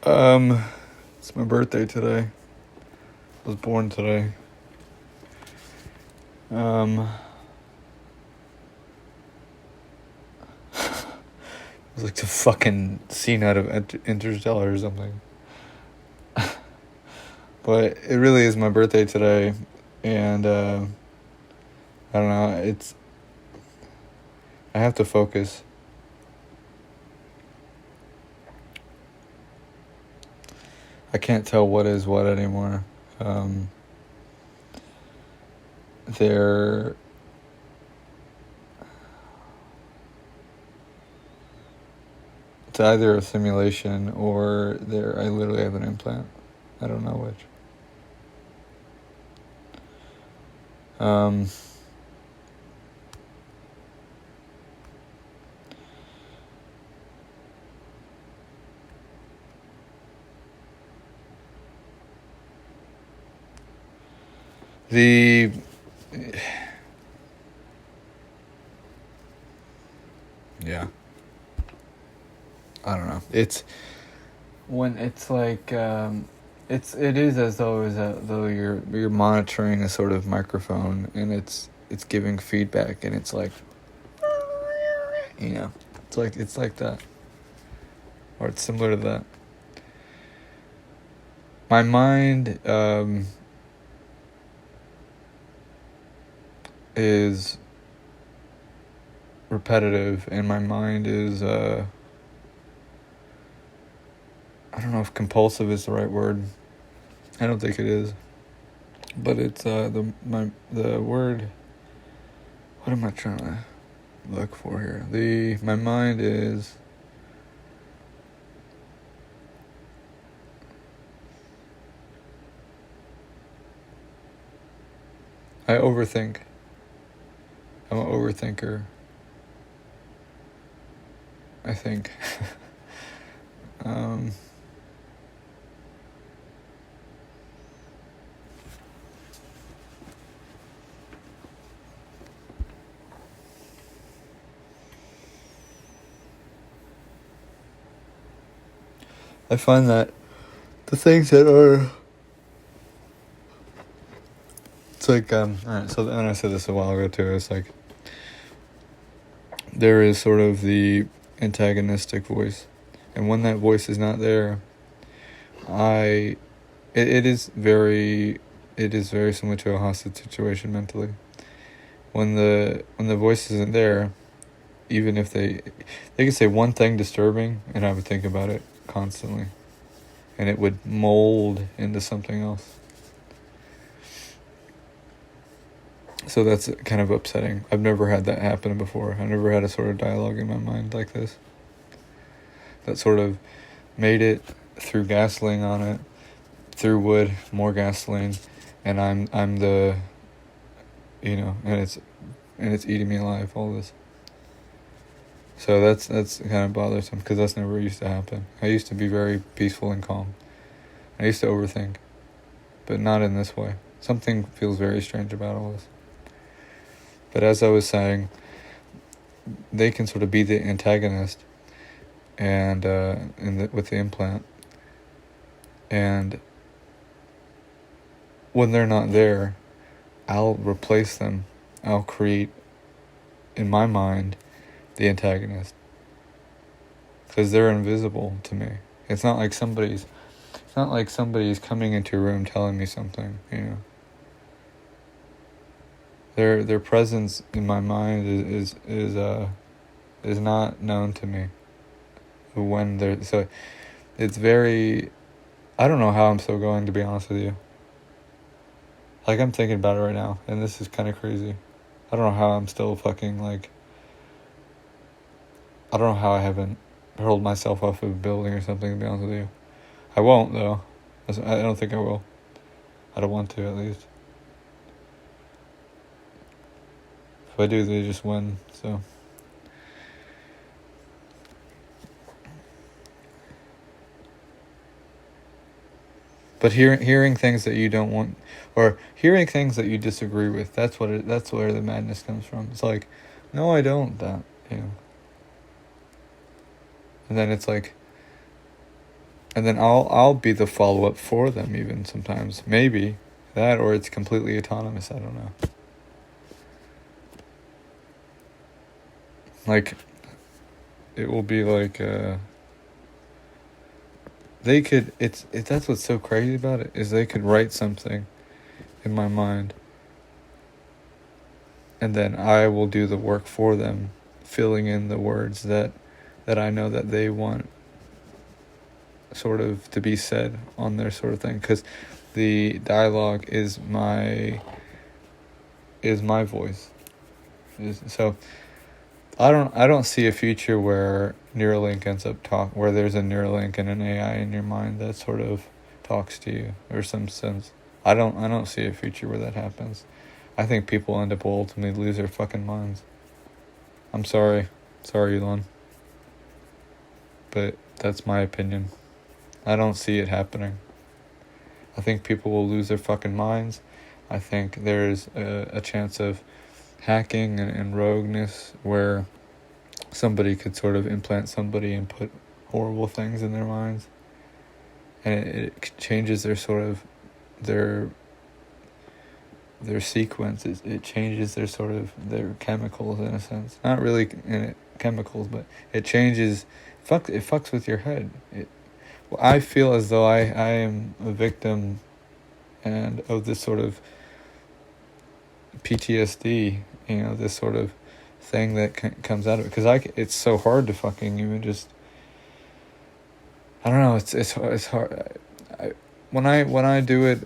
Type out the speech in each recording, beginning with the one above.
Um, it's my birthday today. I was born today. It was like the fucking scene out of Interstellar or something. But it really is my birthday today, and I don't know. I have to focus. I can't tell what is what anymore. They're It's either a simulation or I literally have an implant. I don't know which. The yeah. I don't know. It's when it's like it is as though you're monitoring a sort of microphone, and it's giving feedback, and it's like, it's like that, or it's similar to that. My mind is repetitive, and my mind is I don't know if compulsive is the right word. I don't think it is. But it's the word. What am I trying to look for here? My mind is I overthink. I'm an overthinker, I think. I find that the things that are... It's like, alright, so, and I said this a while ago too, it's like, there is sort of the antagonistic voice, and when that voice is not there, it is very similar to a hostage situation mentally. When the voice isn't there, even if they could say one thing disturbing, and I would think about it constantly, and it would mold into something else. So that's kind of upsetting. I've never had that happen before. I've never had a sort of dialogue in my mind like this. That sort of made it through gasoline on it, through wood, more gasoline, and I'm the, and it's eating me alive, all this. So that's kind of bothersome, because that's never used to happen. I used to be very peaceful and calm. I used to overthink, but not in this way. Something feels very strange about all this. But as I was saying, they can sort of be the antagonist, and with the implant. And when they're not there, I'll replace them. I'll create, in my mind, the antagonist, because they're invisible to me. It's not like somebody's coming into a room telling me something. Their presence in my mind is not known to me when they're... So it's very... I don't know how I'm still going, to be honest with you. Like, I'm thinking about it right now, and this is kind of crazy. I don't know how I'm still fucking, like... I don't know how I haven't hurled myself off of a building or something, to be honest with you. I won't, though. I don't think I will. I don't want to, at least. If I do, they just win, so... But hearing things that you don't want, or hearing things that you disagree with, that's where the madness comes from. It's like, no, I don't, that, And then it's like, And then I'll be the follow-up for them even sometimes. Maybe that, or it's completely autonomous. I don't know. Like, it will be like, they could, that's what's so crazy about it, is they could write something in my mind, and then I will do the work for them, filling in the words that I know that they want sort of to be said on their sort of thing, because the dialogue is my voice. So I don't see a future where Neuralink ends up where there's a Neuralink and an AI in your mind that sort of talks to you, or some sense. I don't see a future where that happens. I think people end up will ultimately lose their fucking minds. I'm sorry, Elon, but that's my opinion. I don't see it happening. I think people will lose their fucking minds. I think there's a chance of hacking and rogueness where somebody could sort of implant somebody and put horrible things in their minds, and it changes their sort of their sequence. It changes their sort of their chemicals, in a sense. Not really chemicals, but it changes. It fucks with your head. I feel as though I am a victim and of this sort of PTSD, this sort of thing that comes out of it, because it's so hard to fucking even just, I don't know, it's hard. When I do it,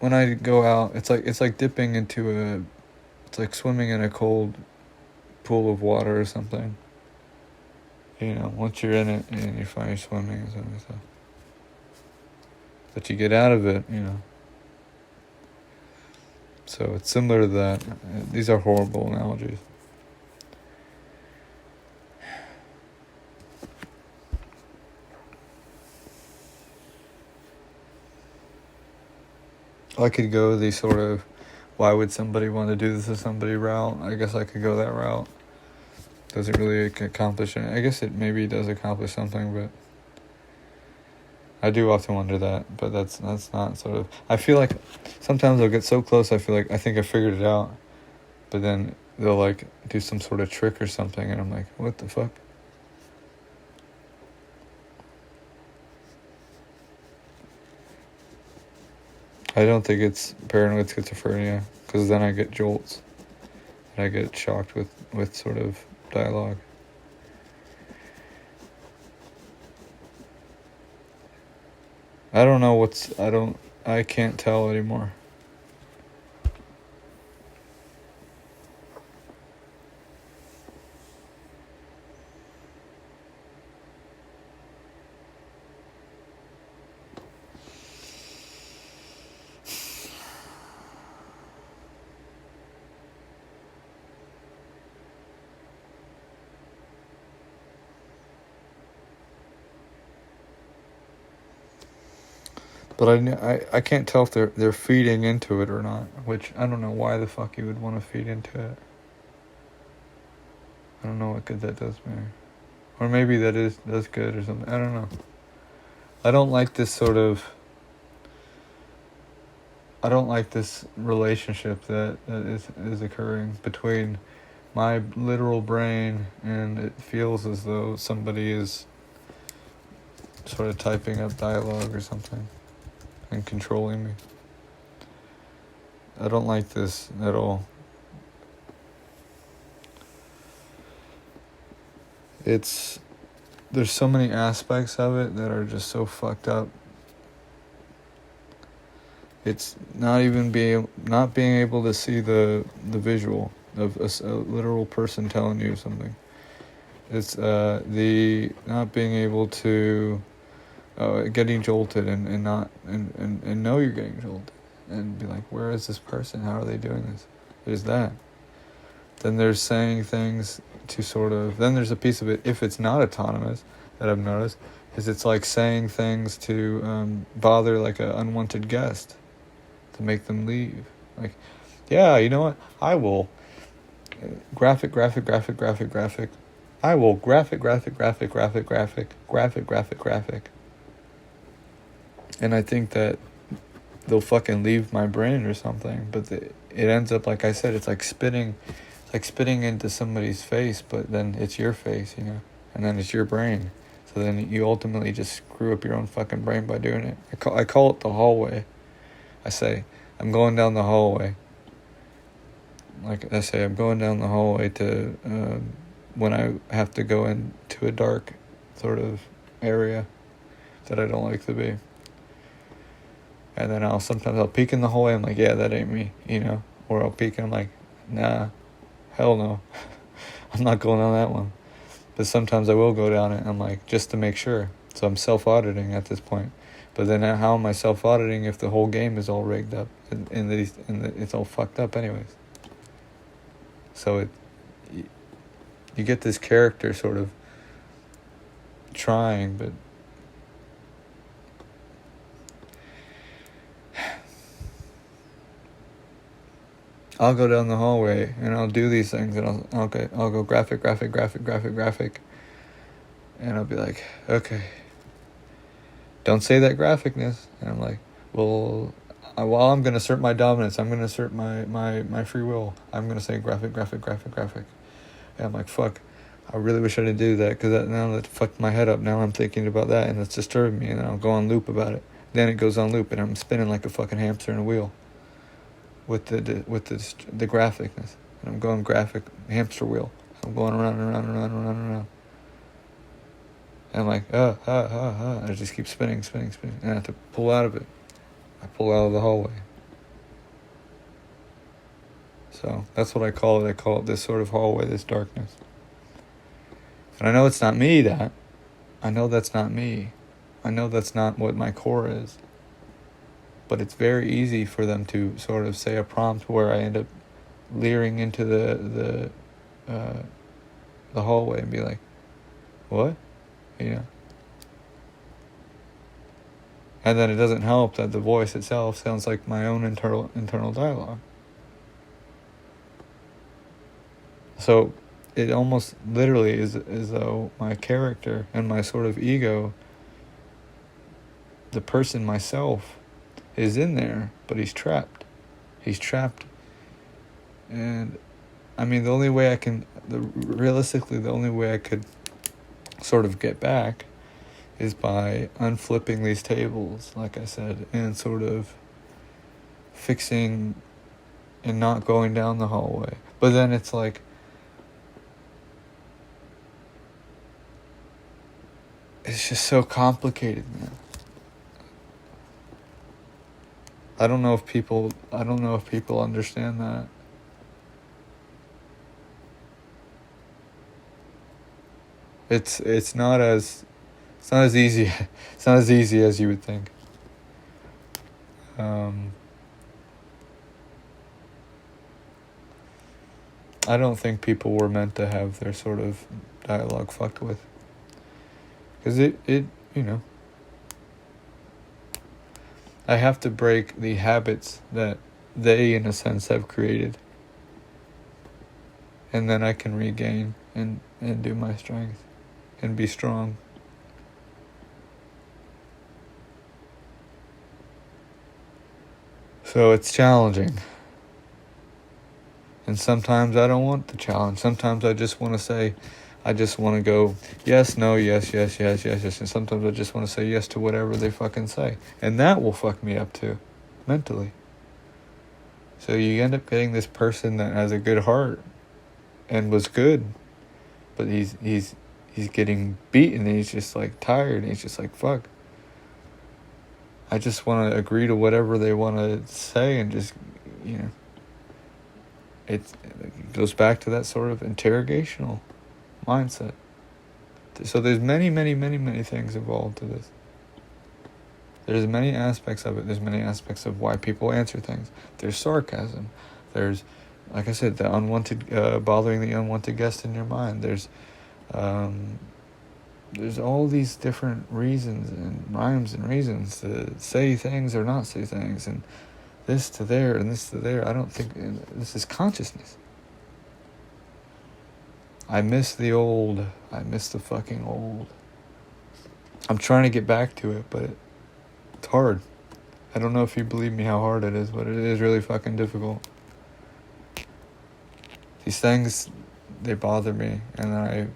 when I go out, it's like dipping into it's like swimming in a cold pool of water or something. Once you're in it and you find you're swimming and something, so. But you get out of it, So it's similar to that. These are horrible analogies. I could go the sort of, why would somebody want to do this to somebody route? I guess I could go that route. Does it really accomplish it? I guess it maybe does accomplish something, but I do often wonder that. But that's not sort of. I feel like sometimes I'll get so close. I think I figured it out, but then they'll like do some sort of trick or something, and I'm like, what the fuck? I don't think it's paranoid schizophrenia, because then I get jolts, and I get shocked with sort of dialogue. I don't know I can't tell anymore. But I can't tell if they're feeding into it or not, which I don't know why the fuck you would want to feed into it. I don't know what good that does me. Or maybe that's good or something. I don't know. I don't like this sort of... I don't like this relationship that is occurring between my literal brain, and it feels as though somebody is sort of typing up dialogue or something and controlling me. I don't like this at all. There's so many aspects of it that are just so fucked up. It's not being able to see the visual of a literal person telling you something. It's the not being able to getting jolted and know you're getting jolted and be like, where is this person? How are they doing this? There's that. Then there's saying things to sort of... Then there's a piece of it, if it's not autonomous, that I've noticed, is it's like saying things to bother like an unwanted guest, to make them leave. Like, yeah, you know what? I will graphic. I will graphic. And I think that they'll fucking leave my brain or something. But it ends up, like I said, it's like spitting into somebody's face, but then it's your face, you know, and then it's your brain. So then you ultimately just screw up your own fucking brain by doing it. I call it the hallway. I say, I'm going down the hallway. Like I say, I'm going down the hallway to, when I have to go into a dark sort of area that I don't like to be. And then sometimes I'll peek in the hallway, I'm like, yeah, that ain't me, you know? Or I'll peek and I'm like, nah, hell no. I'm not going down that one. But sometimes I will go down it, I'm like, just to make sure. So I'm self-auditing at this point. But then how am I self-auditing if the whole game is all rigged up and it's all fucked up anyways? So you get this character sort of trying, but I'll go down the hallway and I'll do these things and I'll go graphic, and I'll be like, okay, don't say that graphicness. And I'm like, well, I'm going to assert my dominance. I'm going to assert my free will. I'm going to say graphic. And I'm like, fuck, I really wish I didn't do that, because now that fucked my head up. Now I'm thinking about that and it's disturbing me, and then I'll go on loop about it. Then it goes on loop and I'm spinning like a fucking hamster in a wheel with the graphicness. And I'm going graphic hamster wheel. I'm going around. And I'm like, and I just keep spinning. And I have to pull out of it. I pull out of the hallway. So that's what I call it. I call it this sort of hallway, this darkness. And I know it's not me, I know that's not me. I know that's not what my core is. But it's very easy for them to sort of say a prompt where I end up leering into the hallway and be like, what? You know? And then it doesn't help that the voice itself sounds like my own internal dialogue. So it almost literally is as though my character and my sort of ego, the person myself, is in there, but he's trapped. And I mean, the only way I could sort of get back is by unflipping these tables, like I said, and sort of fixing and not going down the hallway. But then it's like, it's just so complicated, man. I don't know if people understand that. It's not as easy it's not as easy as you would think. I don't think people were meant to have their sort of dialogue fucked with, because it you know, I have to break the habits that they, in a sense, have created. And then I can regain and do my strength and be strong. So it's challenging. And sometimes I don't want the challenge. Sometimes I just want to go, yes, no, yes. And sometimes I just want to say yes to whatever they fucking say. And that will fuck me up too, mentally. So you end up getting this person that has a good heart and was good, but he's getting beaten and he's just like tired and he's just like, fuck. I just want to agree to whatever they want to say and just, you know. It goes back to that sort of interrogational mindset. So there's many things involved to this. There's many aspects of it. There's many aspects of why people answer things. There's sarcasm. There's, like I said, the bothering the unwanted guest in your mind. There's all these different reasons and rhymes and reasons to say things or not say things, and this to there and this to there. I don't think this is consciousness. I miss the old. I miss the fucking old. I'm trying to get back to it, but it's hard. I don't know if you believe me how hard it is, but it is really fucking difficult. These things, they bother me, and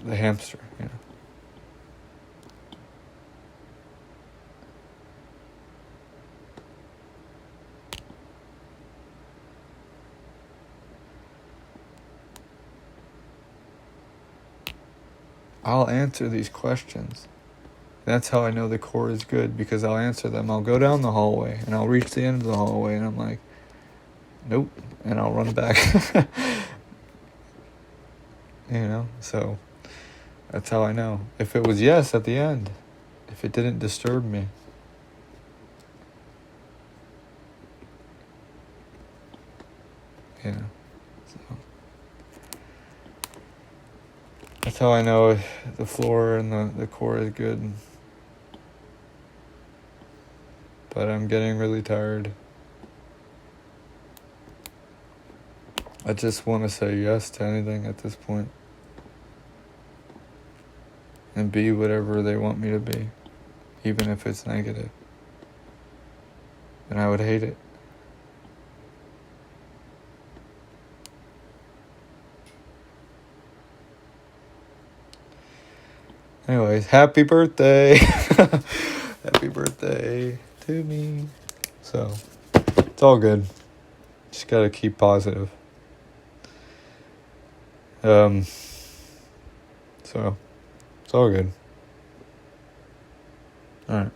the hamster, you know. I'll answer these questions. That's how I know the core is good, because I'll answer them. I'll go down the hallway, and I'll reach the end of the hallway, and I'm like, nope, and I'll run back. You know, so that's how I know. If it was yes at the end, if it didn't disturb me. You know, so that's how I know the floor and the core is good. But I'm getting really tired. I just want to say yes to anything at this point. And be whatever they want me to be. Even if it's negative. And I would hate it. Anyways, happy birthday. Happy birthday to me. So, it's all good. Just gotta keep positive. So, it's all good. Alright.